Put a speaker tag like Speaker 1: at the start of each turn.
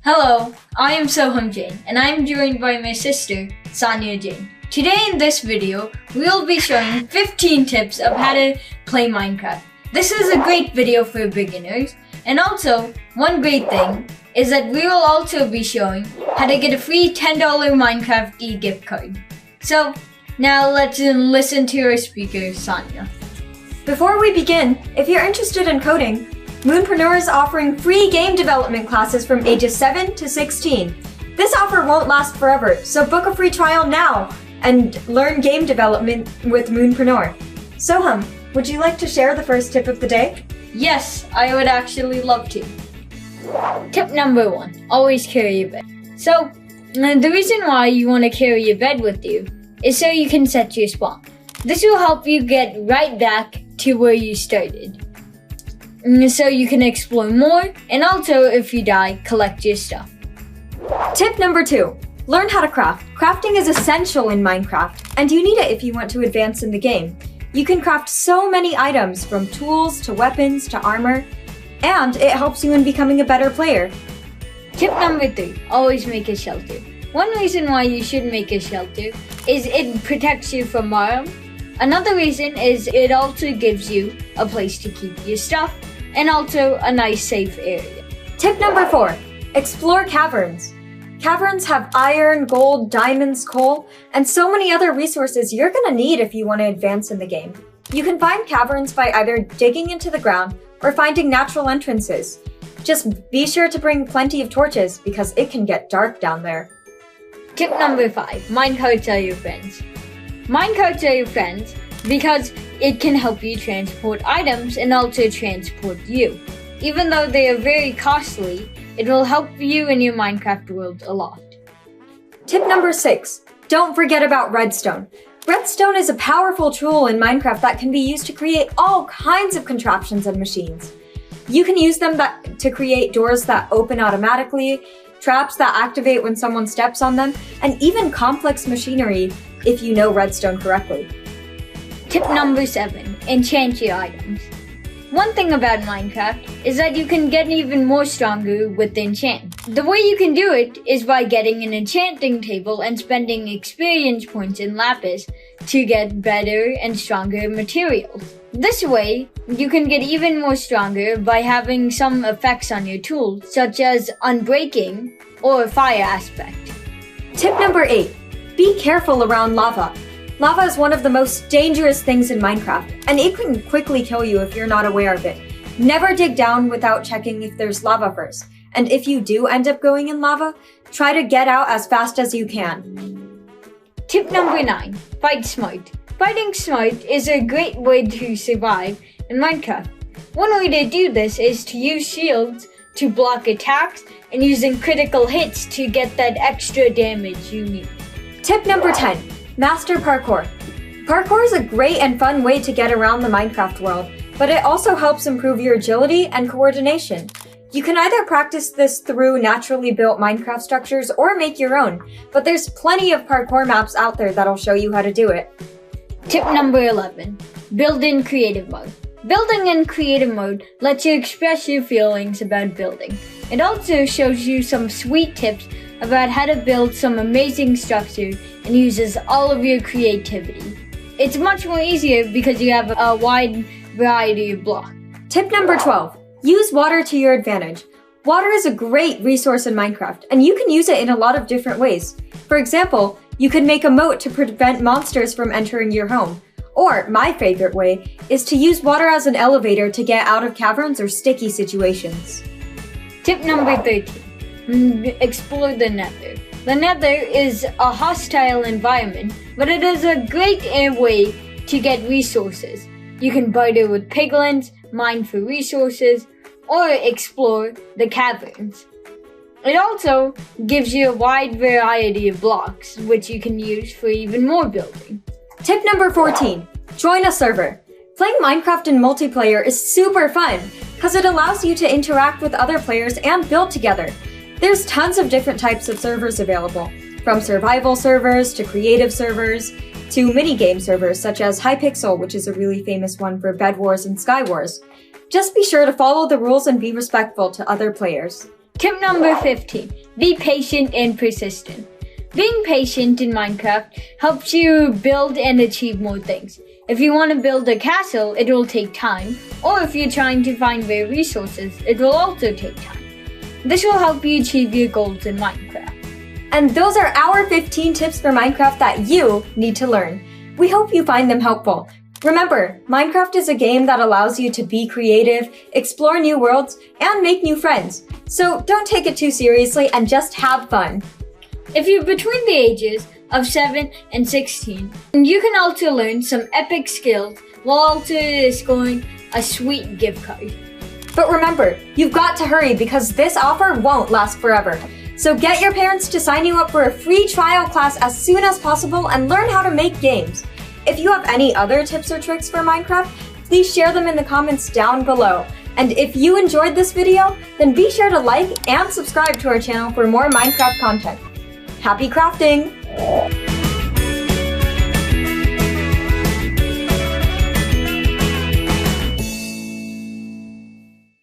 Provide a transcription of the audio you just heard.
Speaker 1: Hello, I am Soham Jain and I am joined by my sister, Sania Jain. Today in this video, we will be showing 15 tips of how to play Minecraft. This is a great video for beginners, and also, one great thing is that we will also be showing how to get a free $10 Minecraft gift card. So, now let's listen to our speaker, Sania.
Speaker 2: Before we begin, if you're interested in coding, Moonpreneur is offering free game development classes from ages 7 to 16. This offer won't last forever, so book a free trial now and learn game development with Moonpreneur. Soham, would you like to share the first tip of the day?
Speaker 1: Yes, I would actually love to. Tip number 1, always carry your bed. So, the reason why you want to carry your bed with you is so you can set your spawn. This will help you get right back to where you started, so you can explore more, and also if you die, collect your stuff.
Speaker 2: Tip number 2, learn how to craft. Crafting is essential in Minecraft, and you need it if you want to advance in the game. You can craft so many items, from tools to weapons to armor, and it helps you in becoming a better player.
Speaker 1: Tip number 3, always make a shelter. One reason why you should make a shelter is it protects you from harm. Another reason is it also gives you a place to keep your stuff, and also a nice safe area.
Speaker 2: Tip number 4, explore caverns. Caverns have iron, gold, diamonds, coal, and so many other resources you're gonna need if you want to advance in the game. You can find caverns by either digging into the ground or finding natural entrances. Just be sure to bring plenty of torches because it can get dark down there.
Speaker 1: Tip number 5, minecarts are your friends. Minecarts are your friends because it can help you transport items and also transport you. Even though they are very costly, it will help you in your Minecraft world a lot.
Speaker 2: Tip number 6, don't forget about redstone. Redstone is a powerful tool in Minecraft that can be used to create all kinds of contraptions and machines. You can use them to create doors that open automatically, traps that activate when someone steps on them, and even complex machinery if you know redstone correctly.
Speaker 1: Tip number 7, enchant your items. One thing about Minecraft is that you can get even more stronger with enchant. The way you can do it is by getting an enchanting table and spending experience points in lapis to get better and stronger materials. This way, you can get even more stronger by having some effects on your tools, such as unbreaking or fire aspect.
Speaker 2: Tip number 8, be careful around lava. Lava is one of the most dangerous things in Minecraft, and it can quickly kill you if you're not aware of it. Never dig down without checking if there's lava first, and if you do end up going in lava, try to get out as fast as you can.
Speaker 1: Tip number 9, fight smart. Fighting smart is a great way to survive in Minecraft. One way to do this is to use shields to block attacks and using critical hits to get that extra damage you need.
Speaker 2: Tip number 10, master parkour. Parkour is a great and fun way to get around the Minecraft world, but it also helps improve your agility and coordination. You can either practice this through naturally built Minecraft structures or make your own, but there's plenty of parkour maps out there that'll show you how to do it.
Speaker 1: Tip number 11, build in creative mode. Building in creative mode lets you express your feelings about building. It also shows you some sweet tips about how to build some amazing structure and uses all of your creativity. It's much more easier because you have a wide variety of blocks.
Speaker 2: Tip number 12, use water to your advantage. Water is a great resource in Minecraft, and you can use it in a lot of different ways. For example, you could make a moat to prevent monsters from entering your home. Or, my favorite way, is to use water as an elevator to get out of caverns or sticky situations.
Speaker 1: Tip number 13, explore the Nether. The Nether is a hostile environment, but it is a great way to get resources. You can barter with piglins, mine for resources, or explore the caverns. It also gives you a wide variety of blocks, which you can use for even more building.
Speaker 2: Tip number 14, join a server. Playing Minecraft in multiplayer is super fun because it allows you to interact with other players and build together. There's tons of different types of servers available, from survival servers to creative servers to minigame servers such as Hypixel, which is a really famous one for Bed Wars and Sky Wars. Just be sure to follow the rules and be respectful to other players.
Speaker 1: Tip number 15. Be patient and persistent. Being patient in Minecraft helps you build and achieve more things. If you want to build a castle, it will take time, or if you're trying to find rare resources, it will also take time. This will help you achieve your goals in Minecraft.
Speaker 2: And those are our 15 tips for Minecraft that you need to learn. We hope you find them helpful. Remember, Minecraft is a game that allows you to be creative, explore new worlds, and make new friends. So don't take it too seriously and just have fun.
Speaker 1: If you're between the ages of 7 and 16, you can also learn some epic skills while also scoring a sweet gift card.
Speaker 2: But remember, you've got to hurry because this offer won't last forever. So get your parents to sign you up for a free trial class as soon as possible and learn how to make games. If you have any other tips or tricks for Minecraft, please share them in the comments down below. And if you enjoyed this video, then be sure to like and subscribe to our channel for more Minecraft content. Happy crafting!